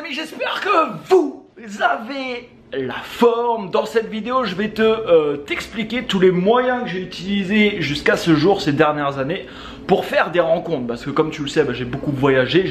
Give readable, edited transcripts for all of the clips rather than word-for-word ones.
amis, j'espère que vous avez la forme. Dans cette vidéo, je vais t'expliquer tous les moyens que j'ai utilisés jusqu'à ce jour, ces dernières années, pour faire des rencontres. Parce que comme tu le sais, j'ai beaucoup voyagé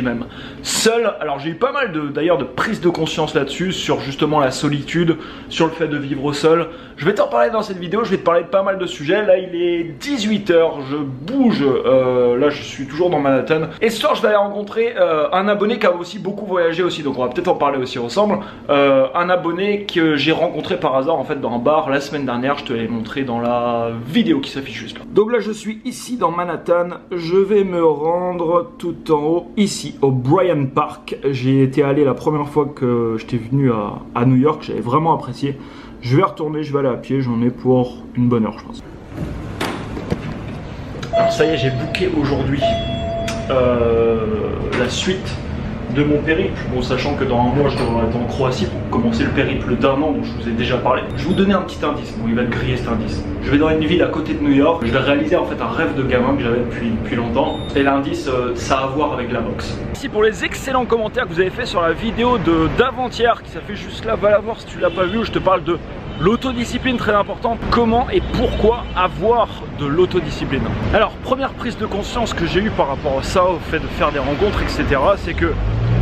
même seul. Alors j'ai eu pas mal d'ailleurs de prise de conscience là-dessus, sur justement la solitude, sur le fait de vivre seul. Je vais t'en parler dans cette vidéo, je vais te parler de pas mal de sujets. Là il est 18 h, je bouge, là je suis toujours dans Manhattan. Et ce soir je vais aller rencontrer un abonné qui a aussi beaucoup voyagé aussi, donc on va peut-être en parler aussi ensemble. Un abonné que j'ai rencontré par hasard en fait dans un bar la semaine dernière, je te l'ai montré dans la vidéo qui s'affiche juste là. Donc là je suis ici dans Manhattan, je vais me rendre tout en haut, ici au Bryant Park. J'ai été allé la première fois que j'étais venu à New York, j'avais vraiment apprécié. Je vais retourner, je vais aller à pied, j'en ai pour une bonne heure je pense. Alors ça y est, j'ai booké aujourd'hui la suite de mon périple, bon, sachant que dans un mois je devrais être en Croatie pour commencer le périple d'un an dont je vous ai déjà parlé. Je vais vous donner un petit indice, bon il va te griller cet indice. Je vais dans une ville à côté de New York, je vais réaliser en fait un rêve de gamin que j'avais depuis longtemps. Et l'indice, ça a à voir avec la boxe. Merci pour les excellents commentaires que vous avez fait sur la vidéo d'avant-hier qui s'affiche juste là, va la voir si tu l'as pas vu, où je te parle de l'autodiscipline très importante, comment et pourquoi avoir de l'autodiscipline. Alors première prise de conscience que j'ai eue par rapport à ça, au fait de faire des rencontres etc, c'est que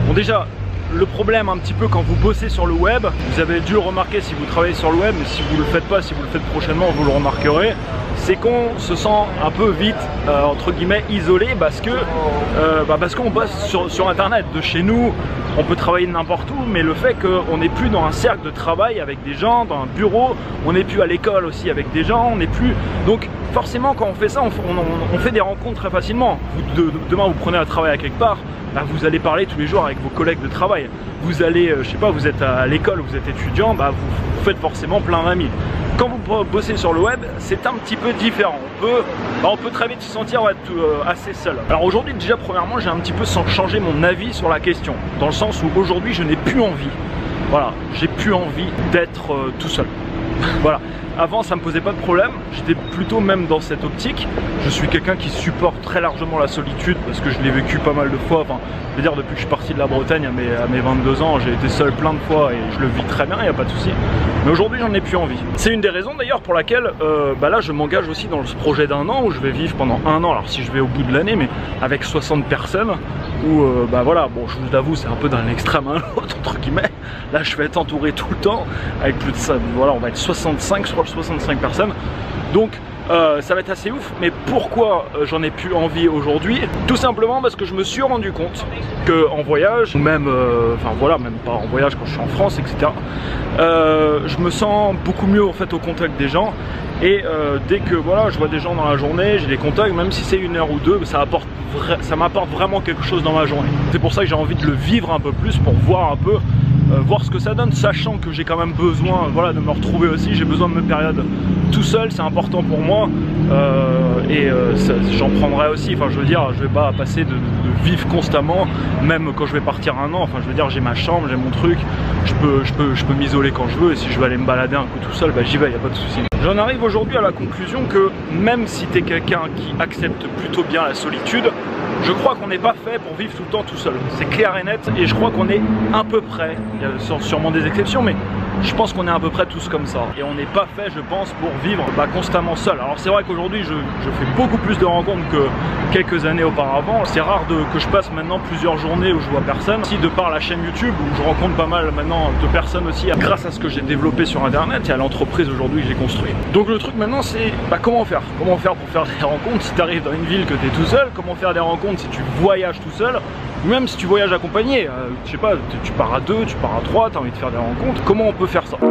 bon déjà le problème un petit peu quand vous bossez sur le web, vous avez dû le remarquer si vous travaillez sur le web, mais si vous le faites pas, si vous le faites prochainement vous le remarquerez, c'est qu'on se sent un peu vite entre guillemets isolé parce qu'on bosse sur internet de chez nous. On peut travailler n'importe où, mais le fait qu'on n'est plus dans un cercle de travail avec des gens, dans un bureau, on n'est plus à l'école aussi avec des gens, on n'est plus... Donc forcément quand on fait ça, on fait des rencontres très facilement. Demain vous prenez un travail à quelque part, vous allez parler tous les jours avec vos collègues de travail. Vous allez, je sais pas, vous êtes à l'école, vous êtes étudiant, vous faites forcément plein d'amis. Quand vous bossez sur le web, c'est un petit peu différent. On peut très vite se sentir assez seul. Alors aujourd'hui, déjà, premièrement, j'ai un petit peu changé mon avis sur la question. Dans le sens où aujourd'hui, je n'ai plus envie. Voilà, j'ai plus envie d'être tout seul. Voilà. Avant ça me posait pas de problème, j'étais plutôt même dans cette optique. Je suis quelqu'un qui supporte très largement la solitude parce que je l'ai vécu pas mal de fois. Enfin, je veux dire depuis que je suis parti de la Bretagne à mes 22 ans, j'ai été seul plein de fois et je le vis très bien, il n'y a pas de souci. Mais aujourd'hui j'en ai plus envie. C'est une des raisons d'ailleurs pour laquelle là je m'engage aussi dans ce projet d'un an où je vais vivre pendant un an. Alors si je vais au bout de l'année, mais avec 60 personnes où voilà, bon je vous avoue c'est un peu d'un extrême à l'autre entre guillemets. Là je vais être entouré tout le temps avec plus de ça, voilà on va être 65 personnes, donc ça va être assez ouf. Mais pourquoi j'en ai plus envie aujourd'hui? Tout simplement parce que je me suis rendu compte que en voyage, ou même enfin voilà, même pas en voyage quand je suis en France etc, je me sens beaucoup mieux en fait au contact des gens. Et dès que voilà, je vois des gens dans la journée, j'ai des contacts, même si c'est une heure ou deux, ça m'apporte vraiment quelque chose dans ma journée. C'est pour ça que j'ai envie de le vivre un peu plus, pour voir un peu voir ce que ça donne, sachant que j'ai quand même besoin voilà, de me retrouver aussi. J'ai besoin de mes périodes tout seul, c'est important pour moi j'en prendrai aussi. Enfin je veux dire, je vais pas passer de vivre constamment, même quand je vais partir un an. Enfin je veux dire, j'ai ma chambre, j'ai mon truc, je peux m'isoler quand je veux, et si je veux aller me balader un coup tout seul, j'y vais, y a pas de souci. J'en arrive aujourd'hui à la conclusion que même si tu es quelqu'un qui accepte plutôt bien la solitude, je crois qu'on n'est pas fait pour vivre tout le temps tout seul. C'est clair et net, et je crois qu'on est à peu près, il y a sûrement des exceptions, mais je pense qu'on est à peu près tous comme ça. Et on n'est pas fait, je pense, pour vivre constamment seul. Alors c'est vrai qu'aujourd'hui, je fais beaucoup plus de rencontres que quelques années auparavant. C'est rare que je passe maintenant plusieurs journées où je vois personne. Si de par la chaîne YouTube, où je rencontre pas mal maintenant de personnes aussi, grâce à ce que j'ai développé sur Internet et à l'entreprise aujourd'hui que j'ai construite. Donc le truc maintenant, c'est comment faire? Comment faire pour faire des rencontres si tu arrives dans une ville que tu es tout seul? Comment faire des rencontres si tu voyages tout seul? Ou même si tu voyages accompagné, je sais pas, tu pars à 2, tu pars à 3, tu as envie de faire des rencontres, comment on peut faire ça? Je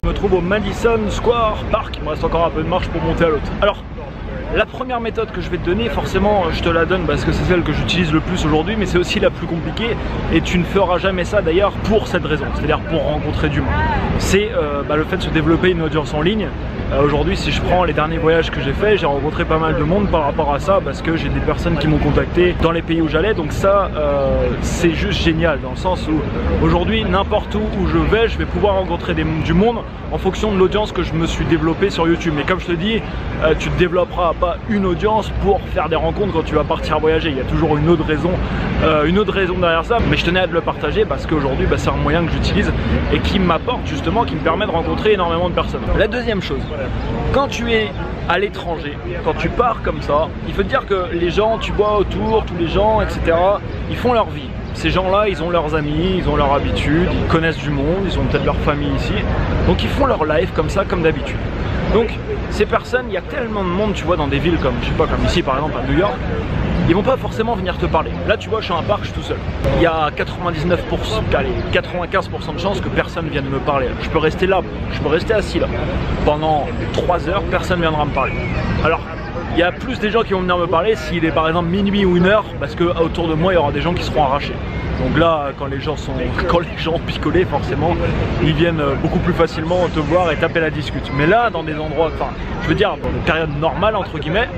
me trouve au Madison Square Park, il me reste encore un peu de marche pour monter à l'autre. Alors, la première méthode que je vais te donner, forcément je te la donne parce que c'est celle que j'utilise le plus aujourd'hui, mais c'est aussi la plus compliquée, et tu ne feras jamais ça d'ailleurs pour cette raison, c'est-à-dire pour rencontrer du monde. c'est le fait de se développer une audience en ligne. Aujourd'hui, si je prends les derniers voyages que j'ai fait, j'ai rencontré pas mal de monde par rapport à ça, parce que j'ai des personnes qui m'ont contacté dans les pays où j'allais. Donc ça, c'est juste génial, dans le sens où aujourd'hui, n'importe où je vais pouvoir rencontrer du monde en fonction de l'audience que je me suis développée sur YouTube. Mais comme je te dis, tu ne développeras pas une audience pour faire des rencontres quand tu vas partir voyager. Il y a toujours une autre raison derrière ça. Mais je tenais à te le partager parce qu'aujourd'hui, c'est un moyen que j'utilise et qui m'apporte justement, qui me permet de rencontrer énormément de personnes. La deuxième chose, quand tu es à l'étranger, quand tu pars comme ça, il faut te dire que les gens, tu vois autour, tous les gens, etc., ils font leur vie. Ces gens-là, ils ont leurs amis, ils ont leurs habitudes, ils connaissent du monde, ils ont peut-être leur famille ici. Donc ils font leur life comme ça, comme d'habitude. Donc ces personnes, il y a tellement de monde, tu vois, dans des villes comme, je sais pas, comme ici par exemple à New York, ils vont pas forcément venir te parler. Là, tu vois, je suis à un parc, je suis tout seul. Il y a 95% de chances que personne vienne me parler. Je peux rester là, je peux rester assis là. Pendant 3 heures, personne viendra me parler. Alors, il y a plus des gens qui vont venir me parler s'il est par exemple minuit ou 1h, parce que autour de moi, il y aura des gens qui seront arrachés. Donc là, quand les gens ont picolé, forcément, ils viennent beaucoup plus facilement te voir et taper la discute. Mais là, dans des endroits, enfin, je veux dire, dans des périodes normales, entre guillemets,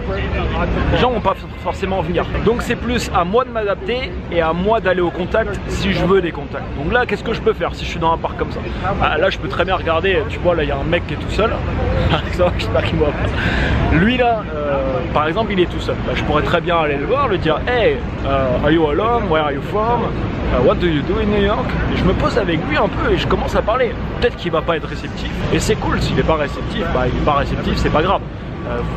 les gens vont pas forcément venir. Donc c'est plus à moi de m'adapter et à moi d'aller au contact si je veux des contacts. Donc là, qu'est-ce que je peux faire si je suis dans un parc comme ça? Là, je peux très bien regarder, tu vois, là, il y a un mec qui est tout seul. J'espère qu'il me voit pas. Lui là, par exemple, il est tout seul. Là, je pourrais très bien aller le voir, lui dire hey, are you alone? Where are you from? What do you do in New York? Et je me pose avec lui un peu et je commence à parler. Peut-être qu'il va pas être réceptif. Et c'est cool, s'il n'est pas réceptif, il n'est pas réceptif, c'est pas grave.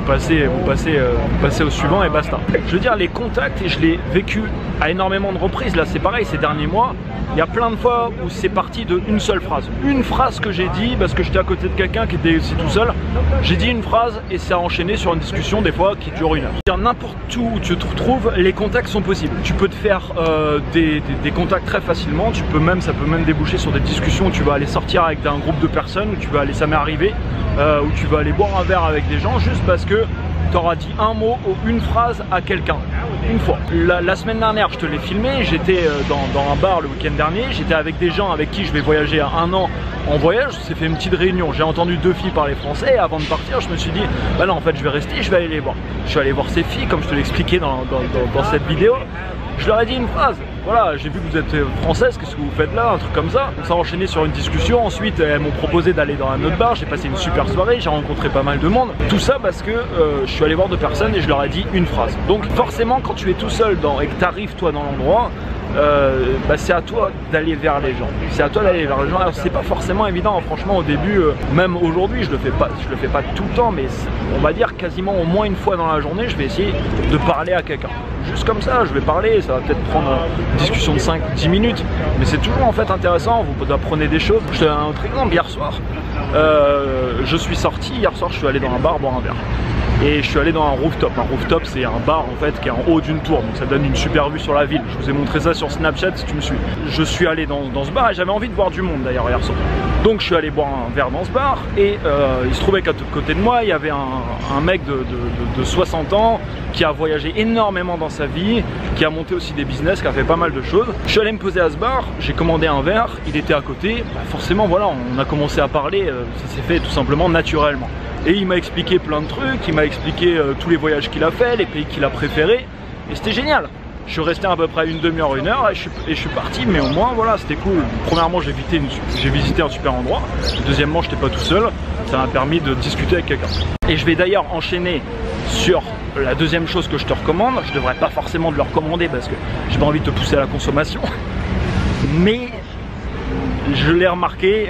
Vous passez au suivant et basta. Je veux dire, les contacts, et je l'ai vécu à énormément de reprises. Là, c'est pareil, ces derniers mois. Il y a plein de fois où c'est parti d'une seule phrase. Une phrase que j'ai dit parce que j'étais à côté de quelqu'un qui était aussi tout seul. J'ai dit une phrase et ça a enchaîné sur une discussion des fois qui dure 1 heure. N'importe où tu te retrouves, les contacts sont possibles. Tu peux te faire des contacts très facilement. Ça peut même déboucher sur des discussions où tu vas aller sortir avec un groupe de personnes, où tu vas aller, ça m'est arrivé, où tu vas aller boire un verre avec des gens juste parce que tu auras dit un mot ou une phrase à quelqu'un. Une fois. La semaine dernière, je te l'ai filmé, j'étais dans un bar le week-end dernier, j'étais avec des gens avec qui je vais voyager à 1 an en voyage, on s'est fait une pettre réunion, j'ai entendu 2 filles parler français et avant de partir, je me suis dit, bah non, en fait, je vais rester, je vais aller les voir. Je suis allé voir ces filles, comme je te l'ai expliqué dans cette vidéo. Je leur ai dit une phrase, voilà, j'ai vu que vous êtes française, qu'est-ce que vous faites là, un truc comme ça. Ça a enchaîné sur une discussion, ensuite elles m'ont proposé d'aller dans un autre bar, j'ai passé une super soirée, j'ai rencontré pas mal de monde. Tout ça parce que je suis allé voir 2 personnes et je leur ai dit une phrase. Donc forcément quand tu es tout seul et que tu arrives toi dans l'endroit, c'est à toi d'aller vers les gens. C'est à toi d'aller vers les gens. Alors c'est pas forcément évident, franchement au début, même aujourd'hui je le fais pas tout le temps, mais on va dire quasiment au moins une fois dans la journée, je vais essayer de parler à quelqu'un. Juste comme ça, je vais parler, ça va peut-être prendre une discussion de 5-10 minutes, mais c'est toujours en fait intéressant, vous apprenez des choses. Je te donne un autre exemple, hier soir, je suis sorti, hier soir je suis allé dans un bar boire un verre. Et je suis allé dans un rooftop. Un rooftop, c'est un bar en fait qui est en haut d'une tour, donc ça donne une super vue sur la ville. Je vous ai montré ça sur Snapchat si tu me suis. Je suis allé dans ce bar et j'avais envie de voir du monde d'ailleurs hier soir. Donc je suis allé boire un verre dans ce bar et il se trouvait qu'à côté de moi il y avait un mec de 60 ans qui a voyagé énormément dans sa vie, qui a monté aussi des business, qui a fait pas mal de choses. Je suis allé me poser à ce bar, j'ai commandé un verre, il était à côté, forcément voilà, on a commencé à parler, ça s'est fait tout simplement naturellement. Et il m'a expliqué plein de trucs, il m'a expliqué tous les voyages qu'il a fait, les pays qu'il a préférés, et c'était génial. Je suis resté à peu près une demi-heure, 1 heure et je suis parti, mais au moins voilà, c'était cool. Premièrement, j'ai visité un super endroit. Deuxièmement, je n'étais pas tout seul, ça m'a permis de discuter avec quelqu'un. Et je vais d'ailleurs enchaîner sur la deuxième chose que je te recommande. Je ne devrais pas forcément te le recommander parce que j'ai pas envie de te pousser à la consommation, mais je l'ai remarqué,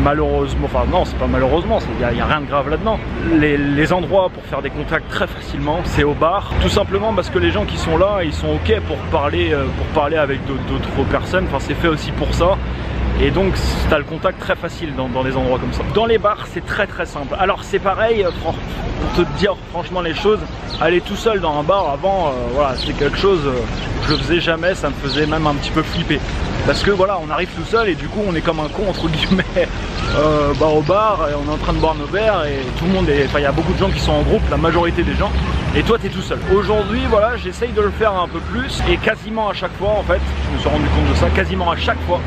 malheureusement, enfin non, c'est pas malheureusement, il n'y a rien de grave là-dedans. Les endroits pour faire des contacts très facilement, c'est au bar, tout simplement parce que les gens qui sont là, ils sont ok pour parler avec d'autres personnes, enfin c'est fait aussi pour ça. Et donc tu as le contact très facile dans des endroits comme ça. Dans les bars c'est très simple. Alors c'est pareil, pour te dire franchement les choses, aller tout seul dans un bar avant, voilà, c'est quelque chose, je le faisais jamais, ça me faisait même un petit peu flipper. Parce que voilà, on arrive tout seul et du coup on est comme un con entre guillemets au bar, et on est en train de boire nos verres et tout le monde est, enfin il y a beaucoup de gens qui sont en groupe, la majorité des gens, et toi t'es tout seul. Aujourd'hui voilà, j'essaye de le faire un peu plus et quasiment à chaque fois en fait, je me suis rendu compte de ça, quasiment à chaque fois,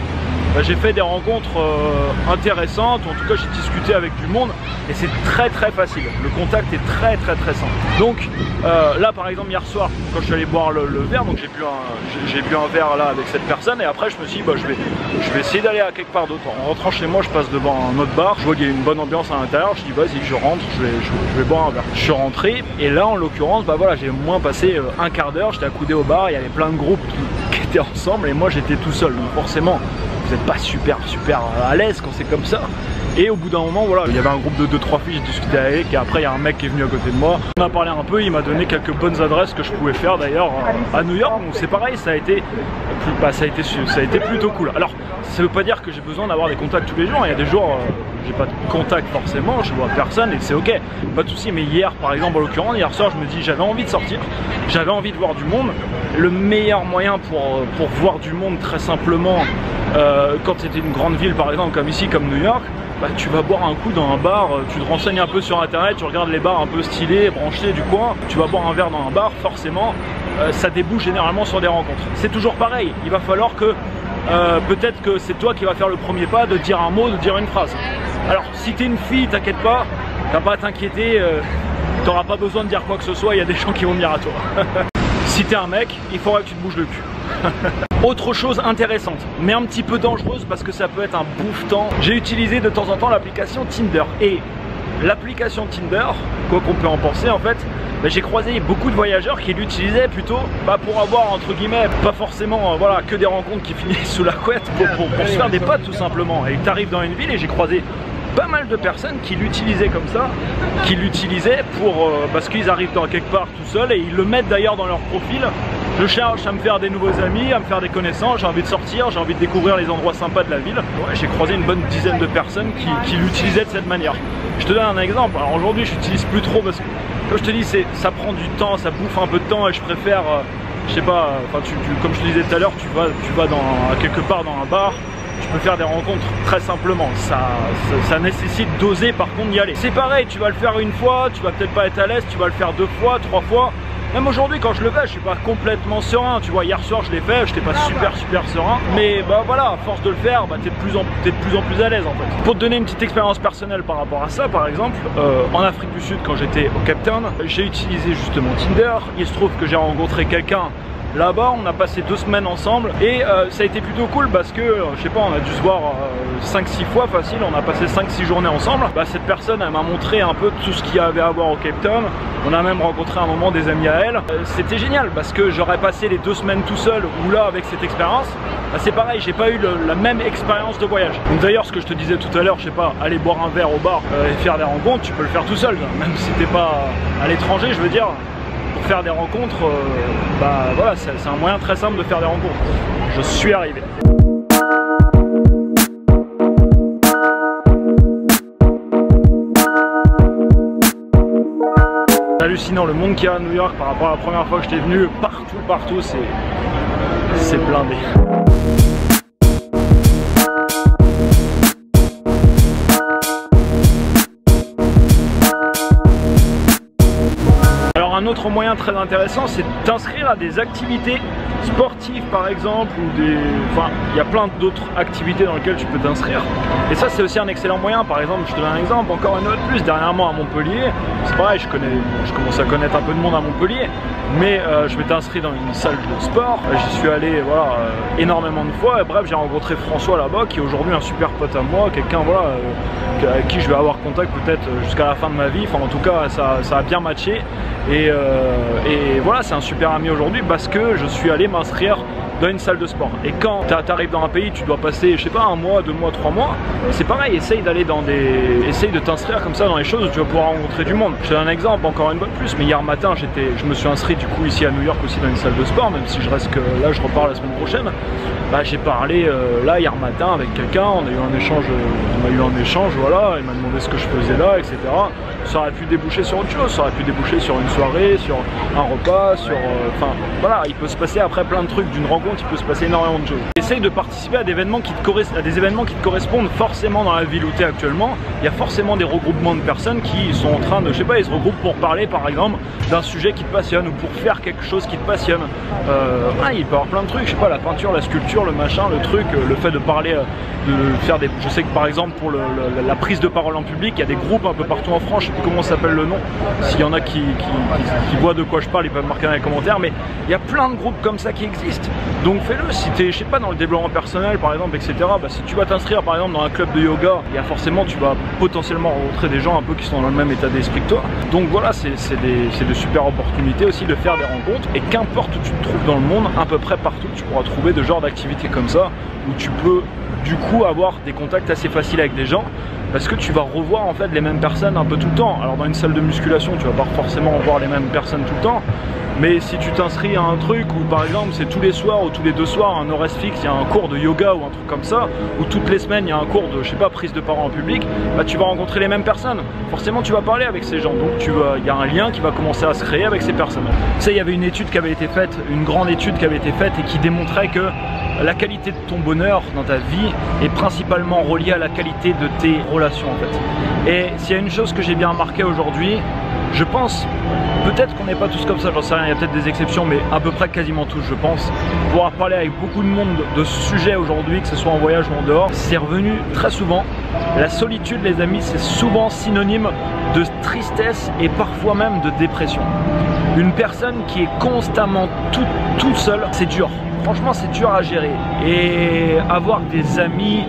j'ai fait des rencontres intéressantes, ou en tout cas j'ai discuté avec du monde et c'est très facile, le contact est très simple. Donc là par exemple hier soir quand je suis allé boire le verre, donc j'ai bu un verre là avec cette personne et après je me suis dit bah, je vais essayer d'aller à quelque part d'autre. En rentrant chez moi je passe devant un autre bar, je vois qu'il y a une bonne ambiance à l'intérieur, je dis vas-y je rentre, je vais boire un verre. Je suis rentré et là en l'occurrence bah voilà, j'ai au moins passé un quart d'heure, j'étais accoudé au bar, il y avait plein de groupes qui étaient ensemble et moi j'étais tout seul, donc forcément vous n'êtes pas super à l'aise quand c'est comme ça. Et au bout d'un moment, voilà, il y avait un groupe de 2-3 filles, j'ai discuté avec, et après il y a un mec qui est venu à côté de moi. On a parlé un peu, il m'a donné quelques bonnes adresses que je pouvais faire d'ailleurs à New York. Donc c'est pareil, ça a été plutôt cool. Alors ça veut pas dire que j'ai besoin d'avoir des contacts tous les jours. Il y a des jours, j'ai pas de contact forcément, je vois personne et c'est ok, pas de souci. Mais hier, par exemple, en l'occurrence, hier soir, je me dis j'avais envie de sortir, j'avais envie de voir du monde. Le meilleur moyen pour voir du monde, très simplement, quand c'était une grande ville, par exemple comme ici, comme New York. Bah, tu vas boire un coup dans un bar, tu te renseignes un peu sur internet, tu regardes les bars un peu stylés, branchés du coin, tu vas boire un verre dans un bar, forcément ça débouche généralement sur des rencontres. C'est toujours pareil, il va falloir que peut-être que c'est toi qui vas faire le premier pas de dire un mot, de dire une phrase. Alors si t'es une fille, t'inquiète pas, t'as pas à t'inquiéter, t'auras pas besoin de dire quoi que ce soit, il y a des gens qui vont venir à toi. Si t'es un mec, il faudra que tu te bouges le cul. Autre chose intéressante, mais un petit peu dangereuse parce que ça peut être un bouffe-temps. J'ai utilisé de temps en temps l'application Tinder. Et l'application Tinder, quoi qu'on peut en penser en fait, bah, j'ai croisé beaucoup de voyageurs qui l'utilisaient plutôt pour avoir entre guillemets, pas forcément voilà, que des rencontres qui finissent sous la couette, pour se faire des potes tout simplement. Et tu arrives dans une ville et j'ai croisé pas mal de personnes qui l'utilisaient comme ça, qui l'utilisaient pour parce qu'ils arrivent dans quelque part tout seuls et ils le mettent d'ailleurs dans leur profil. Je cherche à me faire des nouveaux amis, à me faire des connaissances, j'ai envie de sortir, j'ai envie de découvrir les endroits sympas de la ville. Ouais, j'ai croisé une bonne dizaine de personnes qui l'utilisaient de cette manière. Je te donne un exemple, alors aujourd'hui je l'utilise plus trop parce que comme je te dis ça prend du temps, ça bouffe un peu de temps et je préfère, je sais pas, comme je te disais tout à l'heure, tu vas quelque part dans un bar, tu peux faire des rencontres très simplement, ça nécessite d'oser par contre y aller. C'est pareil, tu vas le faire une fois, tu vas peut-être pas être à l'aise, tu vas le faire 2 fois, 3 fois. Même aujourd'hui quand je le fais, je suis pas complètement serein, tu vois, hier soir je l'ai fait, je n'étais pas super serein, mais bah voilà, à force de le faire, bah, t'es de plus en plus à l'aise en fait. Pour te donner une petite expérience personnelle par rapport à ça, par exemple, en Afrique du Sud quand j'étais au Cape Town, j'ai utilisé justement Tinder, il se trouve que j'ai rencontré quelqu'un là-bas, on a passé 2 semaines ensemble et ça a été plutôt cool parce que, je sais pas, on a dû se voir 5-6 fois facile, on a passé 5-6 journées ensemble. Bah, cette personne, elle m'a montré un peu tout ce qu'il y avait à voir au Cape Town. On a même rencontré à un moment des amis à elle. C'était génial parce que j'aurais passé les 2 semaines tout seul ou là avec cette expérience. Bah, c'est pareil, j'ai pas eu la même expérience de voyage. Donc d'ailleurs, ce que je te disais tout à l'heure, je sais pas, aller boire un verre au bar et faire des rencontres, tu peux le faire tout seul, même si t'es pas à l'étranger, je veux dire. Pour faire des rencontres, bah voilà, c'est un moyen très simple de faire des rencontres. Je suis arrivé. C'est hallucinant le monde qu'il y a à New York par rapport à la première fois que j'étais venu. Partout, c'est blindé. Un autre moyen très intéressant, c'est de t'inscrire à des activités sportives par exemple, ou il y a plein d'autres activités dans lesquelles tu peux t'inscrire. Et ça c'est aussi un excellent moyen. Par exemple, je te donne un exemple, encore une autre plus, dernièrement à Montpellier, c'est pareil, je commence à connaître un peu de monde à Montpellier, mais je m'étais inscrit dans une salle de sport, j'y suis allé voilà, énormément de fois, et bref j'ai rencontré François là-bas, qui est aujourd'hui un super pote à moi, quelqu'un voilà, avec qui je vais avoir contact peut-être jusqu'à la fin de ma vie, enfin en tout cas ça a bien matché. Et voilà, c'est un super ami aujourd'hui parce que je suis allé m'inscrire dans une salle de sport. Et quand tu arrives dans un pays, tu dois passer, je sais pas, 1 mois, 2 mois, 3 mois, c'est pareil, essaye d'aller dans essaye de t'inscrire comme ça dans les choses où tu vas pouvoir rencontrer du monde. Je te donne un exemple, encore une fois de plus, mais hier matin, je me suis inscrit du coup ici à New York aussi dans une salle de sport, même si je reste que là, je repars la semaine prochaine. Bah, j'ai parlé là hier matin avec quelqu'un, on a eu un échange, voilà, il m'a demandé ce que je faisais là, etc. Ça aurait pu déboucher sur autre chose, ça aurait pu déboucher sur une soirée, sur un repas, sur... Enfin, voilà, il peut se passer après plein de trucs, d'une rencontre, il peut se passer énormément de choses. Essaye de participer à des événements qui te correspondent forcément dans la ville où tu es actuellement. Il y a forcément des regroupements de personnes qui sont en train de, je sais pas, ils se regroupent pour parler par exemple d'un sujet qui te passionne ou pour faire quelque chose qui te passionne. Il peut y avoir plein de trucs, je sais pas, la peinture, la sculpture, le machin, le truc, le fait de parler, de faire des... Je sais que par exemple pour la prise de parole en public, il y a des groupes un peu partout en France, je sais plus comment s'appelle le nom, s'il y en a qui voient de quoi je parle, ils peuvent marquer dans les commentaires, mais il y a plein de groupes comme ça qui existent. Donc fais-le, si tu es, je sais pas, dans le développement personnel par exemple, etc. Bah, si tu vas t'inscrire par exemple dans un club de yoga, il y a forcément, tu vas potentiellement rencontrer des gens un peu qui sont dans le même état d'esprit que toi. Donc voilà, c'est de super opportunités aussi de faire des rencontres, et qu'importe où tu te trouves dans le monde, à peu près partout tu pourras trouver de genres d'activités comme ça, où tu peux du coup avoir des contacts assez faciles avec des gens, parce que tu vas revoir en fait les mêmes personnes un peu tout le temps. Alors dans une salle de musculation, tu vas pas forcément voir les mêmes personnes tout le temps, mais si tu t'inscris à un truc où par exemple c'est tous les soirs ou tous les 2 soirs un horaire fixe, il y a un cours de yoga ou un truc comme ça, ou toutes les semaines il y a un cours de, je sais pas, prise de parole en public, bah tu vas rencontrer les mêmes personnes. Forcément tu vas parler avec ces gens, donc il y a un lien qui va commencer à se créer avec ces personnes. Tu sais, il y avait une étude qui avait été faite, une grande étude qui avait été faite et qui démontrait que la qualité de ton bonheur dans ta vie est principalement reliée à la qualité de tes relations en fait. Et s'il y a une chose que j'ai bien remarqué aujourd'hui, je pense, peut-être qu'on n'est pas tous comme ça, j'en sais rien, il y a peut-être des exceptions, mais à peu près quasiment tous je pense. Pouvoir parler avec beaucoup de monde de ce sujet aujourd'hui, que ce soit en voyage ou en dehors, c'est revenu très souvent. La solitude, les amis, c'est souvent synonyme de tristesse et parfois même de dépression. Une personne qui est constamment toute seule, c'est dur. Franchement, c'est dur à gérer. Et avoir des amis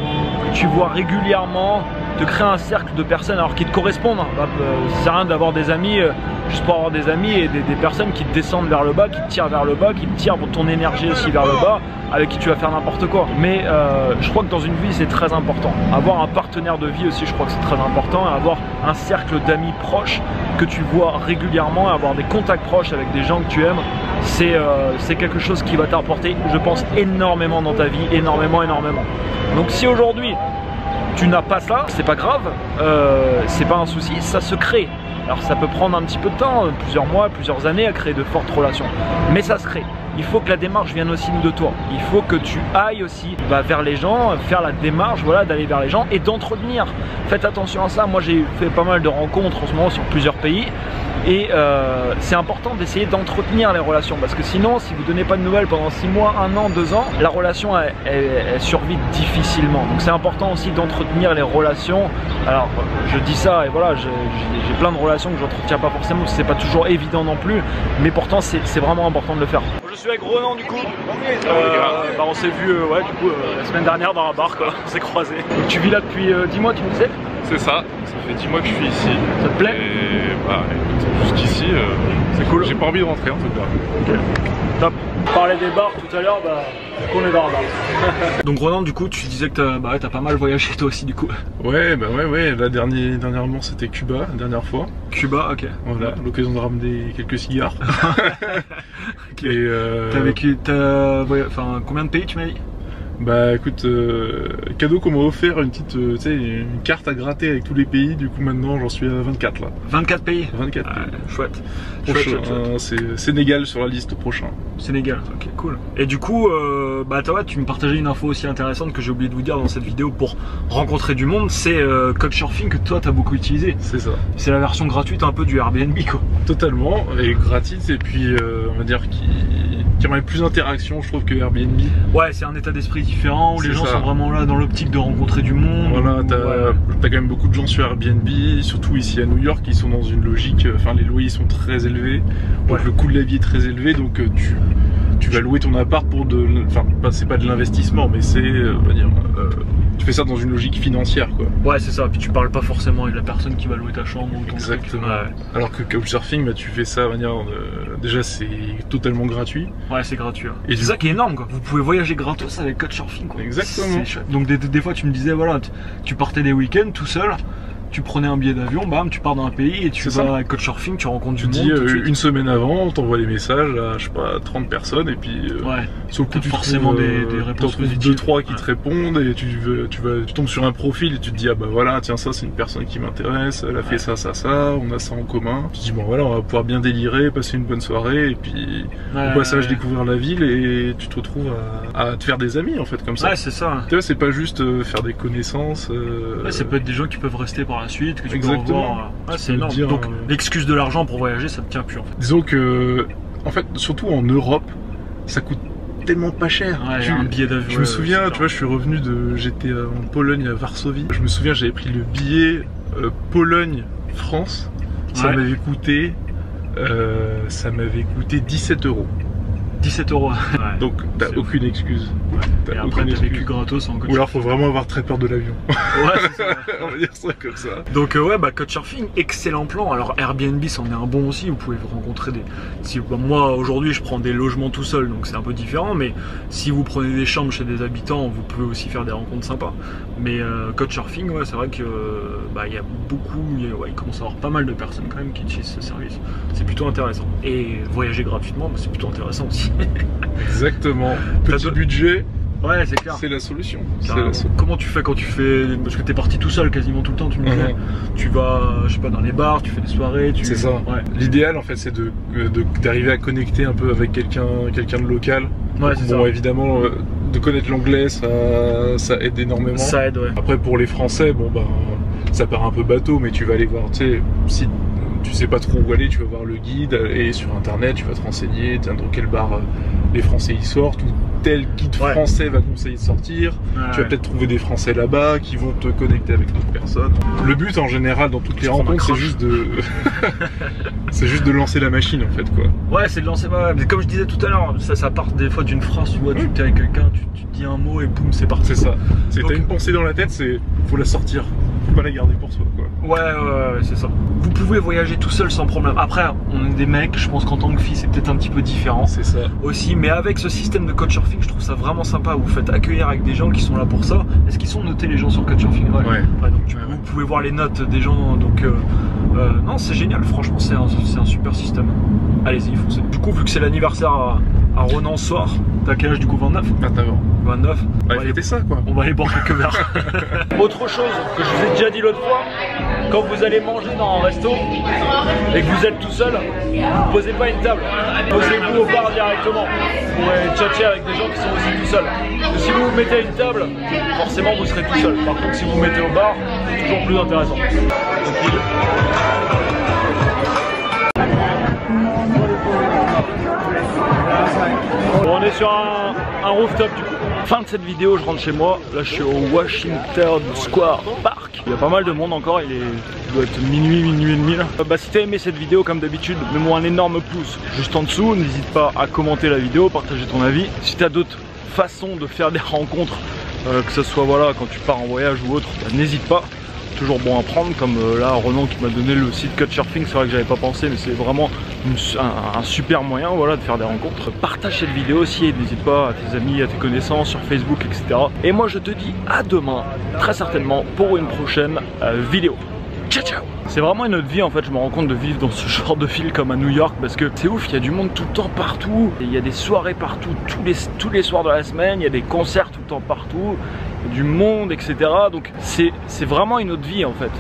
que tu vois régulièrement, de créer un cercle de personnes alors qui te correspondent. Ça sert à rien d'avoir des amis juste pour avoir des amis et des personnes qui te descendent vers le bas, qui te tirent vers le bas, qui te tirent ton énergie aussi vers le bas, avec qui tu vas faire n'importe quoi. Mais je crois que dans une vie c'est très important. Avoir un partenaire de vie aussi, je crois que c'est très important. Et avoir un cercle d'amis proches que tu vois régulièrement, et avoir des contacts proches avec des gens que tu aimes, c'est quelque chose qui va t'apporter, je pense, énormément dans ta vie, énormément. Donc si aujourd'hui tu n'as pas ça, c'est pas grave, c'est pas un souci, ça se crée. Alors ça peut prendre un petit peu de temps, plusieurs mois, plusieurs années à créer de fortes relations, mais ça se crée. Il faut que la démarche vienne aussi de toi. Il faut que tu ailles aussi vers les gens, faire la démarche, voilà, d'aller vers les gens et d'entretenir. Faites attention à ça. Moi j'ai fait pas mal de rencontres en ce moment sur plusieurs pays. Et c'est important d'essayer d'entretenir les relations, parce que sinon, si vous ne donnez pas de nouvelles pendant 6 mois, 1 an, 2 ans, la relation elle survit difficilement. Donc c'est important aussi d'entretenir les relations. Alors je dis ça et voilà, j'ai plein de relations que je n'entretiens pas forcément, parce que c'est pas toujours évident non plus, mais pourtant c'est vraiment important de le faire. Je suis avec Ronan du coup, on s'est vu la semaine dernière dans un bar quoi, on s'est croisés. Donc tu vis là depuis 10 mois tu me disais? C'est ça fait 10 mois que je suis ici. Ça te plaît? Et bah écoute, jusqu'ici, c'est cool. J'ai pas envie de rentrer en tout cas. Ok, top. On parlait des bars tout à l'heure, on est dans un bar. Donc Ronan, du coup, tu disais que t'as pas mal voyagé toi aussi du coup. Ouais, là dernièrement c'était Cuba, la dernière fois. Cuba, ok. Voilà, l'occasion de ramener quelques cigares. Okay. Et t'as vécu, combien de pays tu m'as dit? Bah écoute, cadeau qu'on m'a offert, une petite une carte à gratter avec tous les pays, du coup maintenant j'en suis à 24 là. 24 pays? 24 pays. Chouette. Prochain, c'est Sénégal sur la liste prochain. Sénégal, ok, cool. Et du coup, tu me partageais une info aussi intéressante que j'ai oublié de vous dire dans cette vidéo pour rencontrer du monde, c'est Couchsurfing que toi t'as beaucoup utilisé. C'est ça. C'est la version gratuite un peu du Airbnb quoi. Totalement, et gratuite, et puis on va dire qui aurait plus d'interaction je trouve que Airbnb. Ouais, c'est un état d'esprit différent où les gens sont vraiment là dans l'optique de rencontrer du monde. Voilà, t'as quand même beaucoup de gens sur Airbnb, surtout ici à New York, qui sont dans une logique, les loyers sont très élevés, donc le coût de la vie est très élevé, donc tu vas louer ton appart pour c'est pas de l'investissement, mais c'est, tu fais ça dans une logique financière quoi. Ouais, c'est ça, puis tu parles pas forcément avec la personne qui va louer ta chambre ou ton Exactement. Truc. Ouais. Alors que Couchsurfing, tu fais ça de manière, déjà c'est totalement gratuit. Ouais, c'est gratuit. Hein. Et c'est ça qui est énorme quoi. Vous pouvez voyager gratos avec Couchsurfing quoi. Exactement. Donc des fois tu me disais voilà, tu partais des week-ends tout seul. Tu prenais un billet d'avion, bam, tu pars dans un pays et tu vas avec Couchsurfing, tu rencontres du monde. Tu dis une semaine avant, on t'envoie des messages à, je sais pas, 30 personnes et puis sur le coup tu forcément des réponses positives. 2-3 qui te répondent et tu tombes sur un profil et tu te dis ah bah voilà, tiens, ça c'est une personne qui m'intéresse, elle a fait ça, on a ça en commun. Tu te dis bon voilà, on va pouvoir bien délirer, passer une bonne soirée et puis au passage découvrir la ville et tu te retrouves à te faire des amis en fait comme ça. Ouais, c'est ça. Tu vois, c'est pas juste faire des connaissances. Ça peut être des gens qui peuvent rester par par la suite, que tu peux Exactement. revoir. C'est énorme. Dire, Donc l'excuse de l'argent pour voyager, ça te tient plus en fait. Disons que, en fait, surtout en Europe, ça coûte tellement pas cher. Ouais, un billet d'avion. Je me souviens, tu vois, je suis revenu j'étais en Pologne à Varsovie. Je me souviens, j'avais pris le billet Pologne-France. Ça m'avait coûté 17 €. 17 €. Ouais. Donc t'as aucune excuse. Et après t'as vécu gratos en coach. Ou alors faut vraiment avoir très peur de l'avion. Ouais, c'est ça. On va dire ça comme ça. Donc ouais, bah Couchsurfing, excellent plan. Alors Airbnb c'en est un bon aussi, vous pouvez vous rencontrer des... moi aujourd'hui je prends des logements tout seul, donc c'est un peu différent, mais si vous prenez des chambres chez des habitants, vous pouvez aussi faire des rencontres sympas. Mais Couchsurfing, ouais, c'est vrai que il y a beaucoup, il commence à y avoir pas mal de personnes quand même qui utilisent ce service. C'est plutôt intéressant. Et voyager gratuitement, c'est plutôt intéressant aussi. Exactement. Petit budget. Ouais, c'est clair. C'est la solution. Comment tu fais quand tu fais... Parce que t'es parti tout seul quasiment tout le temps, tu me disais. Tu vas, je sais pas, dans les bars, tu fais des soirées. C'est ça. Ouais. L'idéal en fait c'est d'arriver à connecter un peu avec quelqu'un de local. Ouais, c'est ça. Bon, évidemment, de connaître l'anglais, ça aide énormément. Ça aide, ouais. Après pour les Français, bon bah ça part un peu bateau, mais tu vas aller voir, tu sais, si tu sais pas trop où aller, tu vas voir le guide et sur internet tu vas te renseigner, dans quel bar les Français y sortent, ou tel guide français va conseiller de sortir. Tu vas peut-être trouver des Français là-bas qui vont te connecter avec d'autres personnes. Le but en général dans toutes les rencontres, c'est juste de c'est juste de lancer la machine en fait quoi. Ouais, c'est de lancer, mais comme je disais tout à l'heure, ça part des fois d'une phrase, tu vois, tu es avec quelqu'un, tu dis un mot et boum, c'est parti. C'est ça. T'as une pensée dans la tête, faut la sortir. Faut pas la garder pour soi quoi. Ouais, c'est ça. Vous pouvez voyager tout seul sans problème. Après, on est des mecs, je pense qu'en tant que fille c'est peut-être un petit peu différent. C'est ça. Aussi, mais avec ce système de Couchsurfing, je trouve ça vraiment sympa. Vous faites accueillir avec des gens qui sont là pour ça. Est-ce qu'ils sont notés les gens sur Couchsurfing? Ouais. Donc vous pouvez voir les notes des gens. Donc non, c'est génial. Franchement, c'est un super système. Allez-y, foncez. Du coup, vu que c'est l'anniversaire à Ronan ce soir, t'as quel âge du coup? 29? 29 ans. 29. On va aller ça quoi. On va aller boire quelques verres. Autre chose que je vous ai déjà dit l'autre fois, quand vous allez manger dans un resto et que vous êtes tout seul, vous posez pas une table, posez-vous au bar directement. Vous pourrez tchatcher avec des gens qui sont aussi tout seuls. Si vous vous mettez à une table, forcément vous serez tout seul. Par contre, si vous vous mettez au bar, c'est toujours plus intéressant. Bon, on est sur un rooftop du coup. Fin de cette vidéo, je rentre chez moi. Là, je suis au Washington Square Park. Il y a pas mal de monde encore. Il doit être minuit et demi là. Bah, si t'as aimé cette vidéo, comme d'habitude, mets-moi un énorme pouce juste en dessous. N'hésite pas à commenter la vidéo, partager ton avis. Si t'as d'autres façons de faire des rencontres, que ce soit voilà quand tu pars en voyage ou autre, bah, n'hésite pas. Toujours bon à prendre, comme là Ronan qui m'a donné le site Couchsurfing, c'est vrai que j'avais pas pensé, mais c'est vraiment un super moyen, voilà, de faire des rencontres. Partage cette vidéo aussi et n'hésite pas à tes amis, à tes connaissances sur Facebook, etc. Et moi je te dis à demain, très certainement pour une prochaine vidéo. Ciao ciao. C'est vraiment une autre vie en fait, je me rends compte de vivre dans ce genre de ville comme à New York, parce que c'est ouf, il y a du monde tout le temps partout, et il y a des soirées partout, tous les soirs de la semaine, il y a des concerts tout le temps partout, du monde, etc. Donc c'est vraiment une autre vie en fait.